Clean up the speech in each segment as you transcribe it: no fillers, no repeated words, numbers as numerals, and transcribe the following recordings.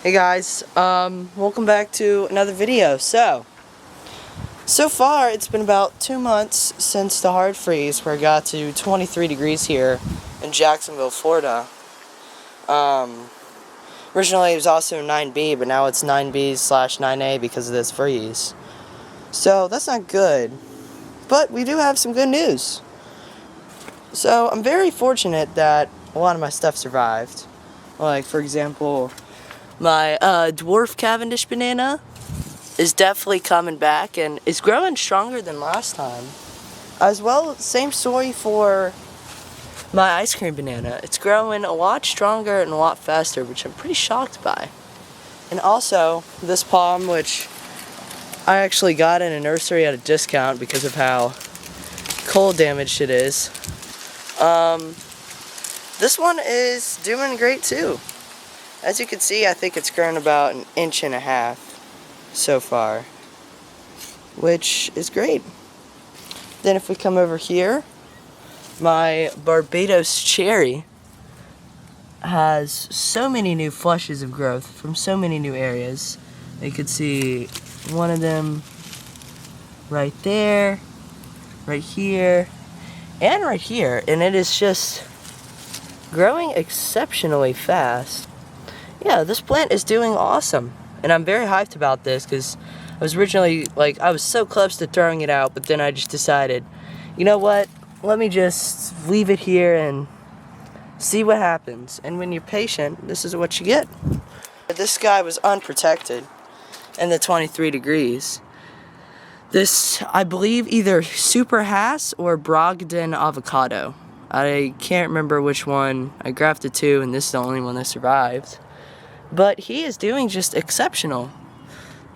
Hey guys, welcome back to another video. So far it's been about 2 months since the hard freeze where it got to 23 degrees here in Jacksonville, Florida. Originally it was also 9B, but now it's 9B/9A because of this freeze. So that's not good, but we do have some good news. So I'm very fortunate that a lot of my stuff survived. Like, for example, my dwarf Cavendish banana is definitely coming back and is growing stronger than last time. As well, same story for my ice cream banana. It's growing a lot stronger and a lot faster, which I'm pretty shocked by. And also, this palm, which I actually got in a nursery at a discount because of how cold damaged it is. This one is doing great too. As you can see, I think it's grown about 1.5 inches so far, which is great. Then if we come over here, my Barbados cherry has so many new flushes of growth from so many new areas. You could see one of them right there, right here, and right here, and it is just growing exceptionally fast. Yeah, this plant is doing awesome, and I'm very hyped about this because I was originally, I was so close to throwing it out, but then I just decided, you know what, let me just leave it here and see what happens. And when you're patient, this is what you get. This guy was unprotected in the 23 degrees. This, I believe, either Super Hass or Brogden avocado. I can't remember which one. I grafted two, and this is the only one that survived. But he is doing just exceptional.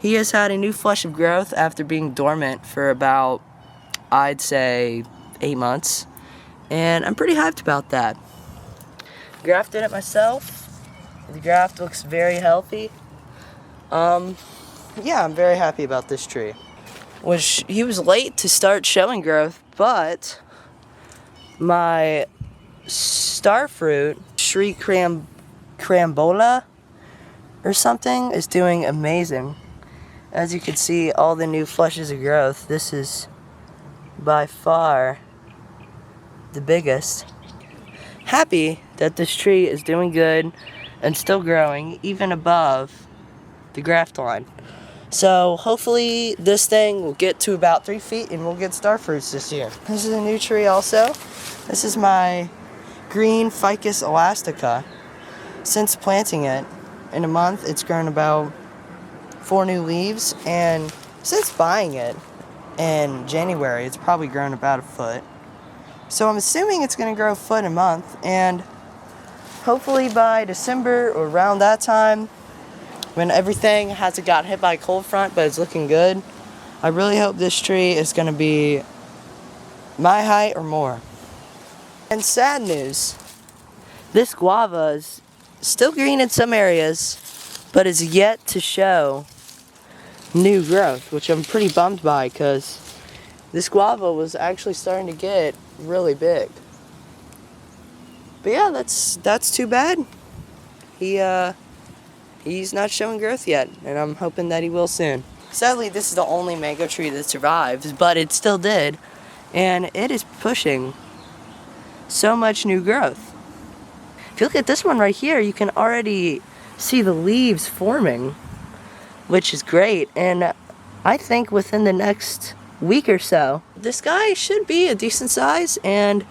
He has had a new flush of growth after being dormant for about, I'd say, 8 months. And I'm pretty hyped about that. Grafted it myself. The graft looks very healthy. Yeah, I'm very happy about this tree. Which, he was late to start showing growth, but my star fruit, Sri Crambola or something, is doing amazing. As you can see, all the new flushes of growth, this is by far the biggest. Happy that this tree is doing good and still growing, even above the graft line. So hopefully this thing will get to about 3 feet and we'll get star fruits this year. This is a new tree also. This is my green Ficus elastica. Since planting it in a month, it's grown about 4 new leaves, and since buying it in January, it's probably grown about 1 foot. So I'm assuming it's going to grow 1 foot a month, and hopefully by December or around that time, when everything hasn't got hit by a cold front but it's looking good, I really hope this tree is going to be my height or more. And sad news, this guava is still green in some areas, but is yet to show new growth, which I'm pretty bummed by because this guava was actually starting to get really big. But yeah, that's too bad. He's not showing growth yet, and I'm hoping that he will soon. Sadly, this is the only mango tree that survived, but it still did, and it is pushing so much new growth. If you look at this one right here, you can already see the leaves forming, which is great, and I think within the next week or so, this guy should be a decent size, and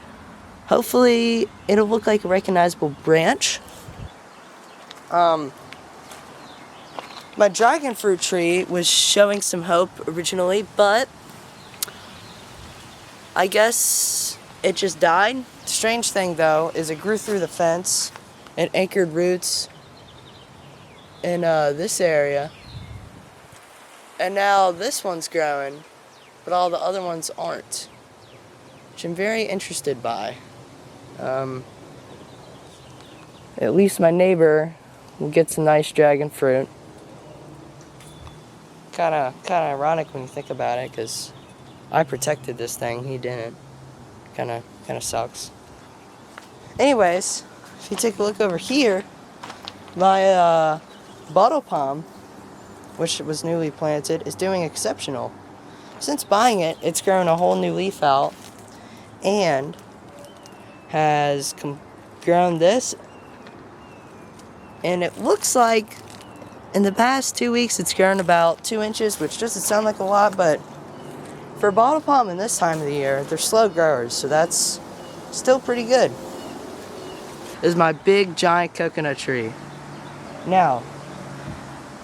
hopefully it'll look like a recognizable branch. My dragon fruit tree was showing some hope originally, but I guess it just died. The strange thing though is it grew through the fence and anchored roots in this area, and now this one's growing, but all the other ones aren't, which I'm very interested by. At least my neighbor will get some nice dragon fruit. Kind of ironic when you think about it, because I protected this thing, he didn't. Kind of sucks. Anyways, if you take a look over here, my bottle palm, which was newly planted, is doing exceptional. Since buying it, it's grown a whole new leaf out and has grown this, and it looks like in the past 2 weeks it's grown about 2 inches, which doesn't sound like a lot, but for bottle palm in this time of the year, they're slow growers, so that's still pretty good. This is my big giant coconut tree. Now,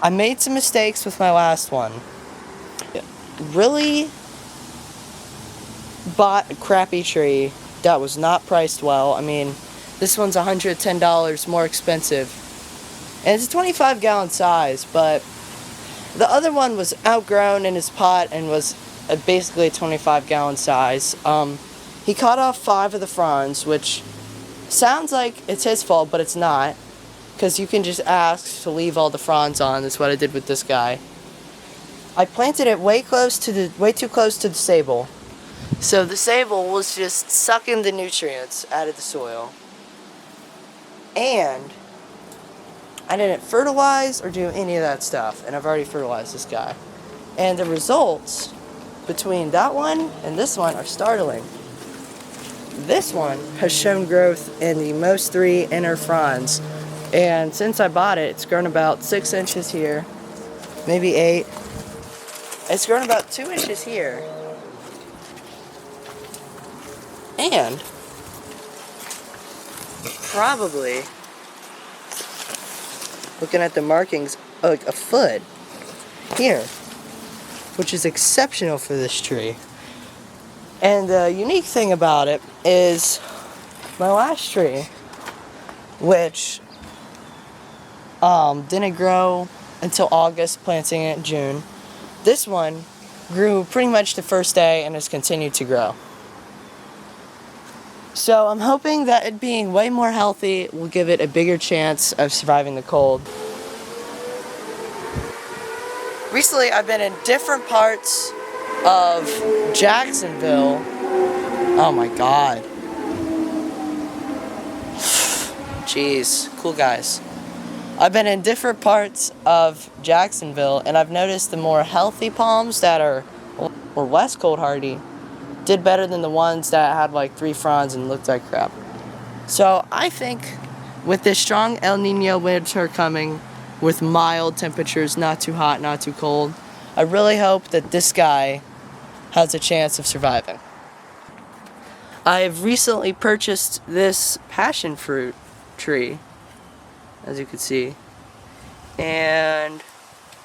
I made some mistakes with my last one. Really bought a crappy tree that was not priced well. I mean, this one's $110 more expensive. And it's a 25-gallon size, but the other one was outgrown in his pot and was basically a 25-gallon size. He cut off 5 of the fronds, which sounds like it's his fault, but it's not. Because you can just ask to leave all the fronds on. That's what I did with this guy. I planted it way too close to the sable. So the sable was just sucking the nutrients out of the soil. And I didn't fertilize or do any of that stuff. And I've already fertilized this guy. And the results between that one and this one are startling. This one has shown growth in the most 3 inner fronds. And since I bought it, it's grown about 6 inches here, maybe 8. It's grown about 2 inches here. And probably, looking at the markings, like a foot here, which is exceptional for this tree. And the unique thing about it is my last tree, which didn't grow until August, planting it in June. This one grew pretty much the first day and has continued to grow. So I'm hoping that it being way more healthy will give it a bigger chance of surviving the cold. Recently I've been in different parts of Jacksonville. Oh my god. Jeez, cool guys. I've been in different parts of Jacksonville, and I've noticed the more healthy palms that are or less cold hardy did better than the ones that had like 3 fronds and looked like crap. So I think with this strong El Nino winter coming, with mild temperatures, not too hot, not too cold, I really hope that this guy has a chance of surviving. I have recently purchased this passion fruit tree, as you can see, and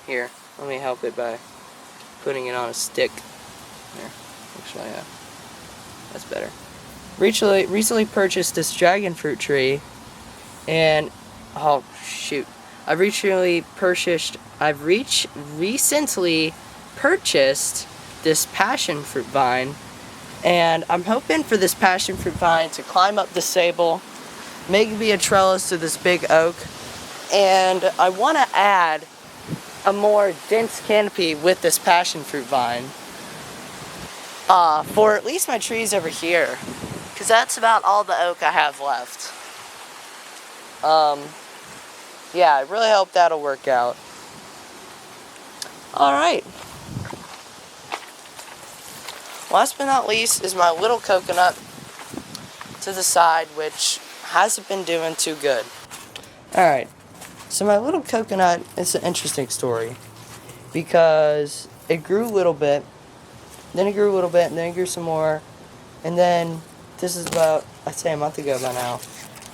here, let me help it by putting it on a stick. Here, actually, yeah, that's better. Recently purchased this dragon fruit tree, and oh shoot, I've recently purchased this passion fruit vine, and I'm hoping for this passion fruit vine to climb up the sable, maybe a trellis to this big oak, and I want to add a more dense canopy with this passion fruit vine for at least my trees over here, because that's about all the oak I have left. Yeah, I really hope that'll work out. Alright. Last but not least is my little coconut to the side, which hasn't been doing too good. Alright, so my little coconut is an interesting story, because it grew a little bit, then it grew a little bit, and then it grew some more, and then this is about, I'd say a month ago by now,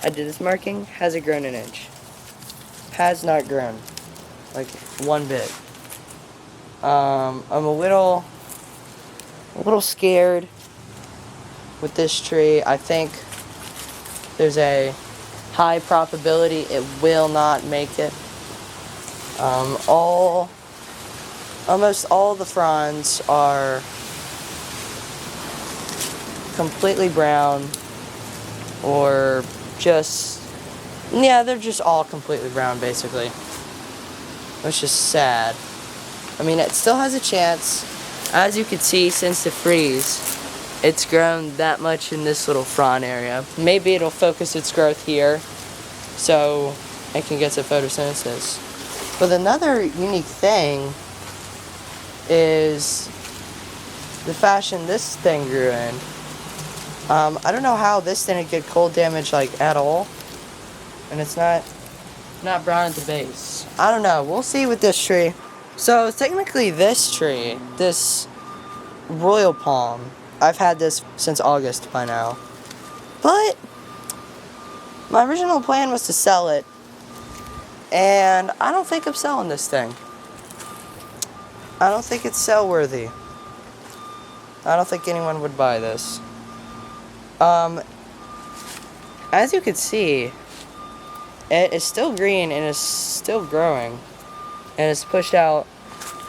I did this marking. Has it grown an inch? Has not grown, like one bit. I'm a little scared with this tree. I think there's a high probability it will not make it. Almost all the fronds are completely brown, or just, yeah, they're just all completely brown basically, which is sad. I mean, it still has a chance. As you can see, since the freeze, it's grown that much in this little frond area. Maybe it'll focus its growth here so it can get to photosynthesis. But another unique thing is the fashion this thing grew in. I don't know how this didn't get cold damage like at all, and it's not brown at the base. I don't know. We'll see with this tree. So technically, this tree, this royal palm, I've had this since August by now. But my original plan was to sell it, and I don't think I'm selling this thing. I don't think it's sell worthy. I don't think anyone would buy this. As you can see, it is still green and is still growing, and it's pushed out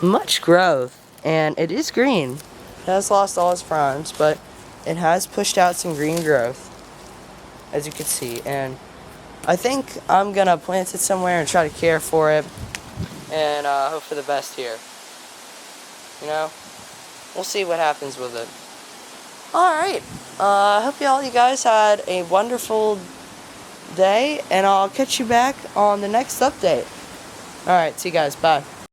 much growth, and it is green. It has lost all its fronds, but it has pushed out some green growth, as you can see, and I think I'm gonna plant it somewhere and try to care for it, and hope for the best here. You know, we'll see what happens with it. Alright, I hope you guys had a wonderful day, and I'll catch you back on the next update. Alright, see you guys, bye.